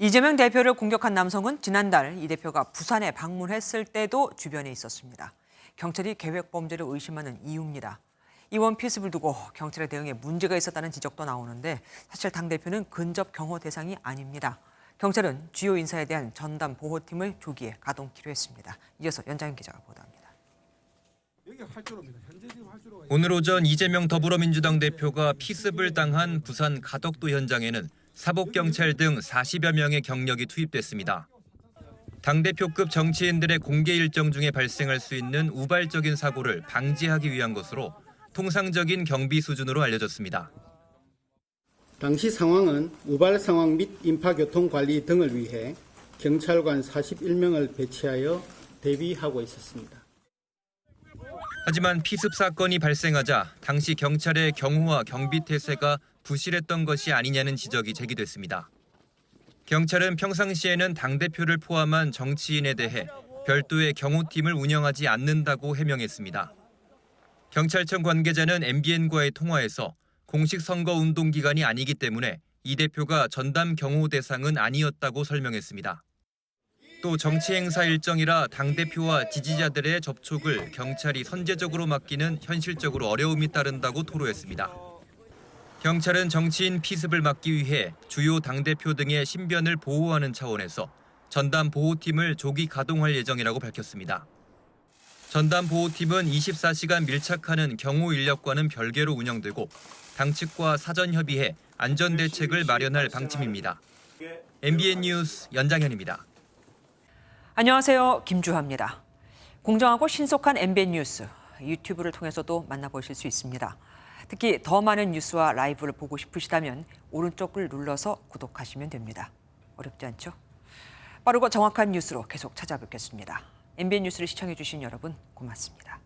이재명 대표를 공격한 남성은 지난달 이 대표가 부산에 방문했을 때도 주변에 있었습니다. 경찰이 계획 범죄를 의심하는 이유입니다. 이원 피습을 두고 경찰의 대응에 문제가 있었다는 지적도 나오는데 사실 당대표는 근접 경호 대상이 아닙니다. 경찰은 주요 인사에 대한 전담 보호팀을 조기에 가동키로 했습니다. 이어서 연장현 기자가 보도합니다. 오늘 오전 이재명 더불어민주당 대표가 피습을 당한 부산 가덕도 현장에는 사복경찰 등 40여 명의 경력이 투입됐습니다. 당대표급 정치인들의 공개 일정 중에 발생할 수 있는 우발적인 사고를 방지하기 위한 것으로 통상적인 경비 수준으로 알려졌습니다. 당시 상황은 우발 상황 및 인파 교통 관리 등을 위해 경찰관 41명을 배치하여 대비하고 있었습니다. 하지만 피습 사건이 발생하자 당시 경찰의 경호와 경비 태세가 부실했던 것이 아니냐는 지적이 제기됐습니다. 경찰은 평상시에는 당대표를 포함한 정치인에 대해 별도의 경호팀을 운영하지 않는다고 해명했습니다. 경찰청 관계자는 MBN과의 통화에서 공식 선거운동 기간이 아니기 때문에 이 대표가 전담 경호 대상은 아니었다고 설명했습니다. 또 정치 행사 일정이라 당대표와 지지자들의 접촉을 경찰이 선제적으로 막기는 현실적으로 어려움이 따른다고 토로했습니다. 경찰은 정치인 피습을 막기 위해 주요 당대표 등의 신변을 보호하는 차원에서 전담 보호팀을 조기 가동할 예정이라고 밝혔습니다. 전담 보호팀은 24시간 밀착하는 경호 인력과는 별개로 운영되고 당 측과 사전 협의해 안전 대책을 마련할 방침입니다. MBN 뉴스 연장현입니다. 안녕하세요. 김주하입니다. 공정하고 신속한 MBN 뉴스, 유튜브를 통해서도 만나보실 수 있습니다. 특히 더 많은 뉴스와 라이브를 보고 싶으시다면 오른쪽을 눌러서 구독하시면 됩니다. 어렵지 않죠? 빠르고 정확한 뉴스로 계속 찾아뵙겠습니다. MBN 뉴스를 시청해주신 여러분 고맙습니다.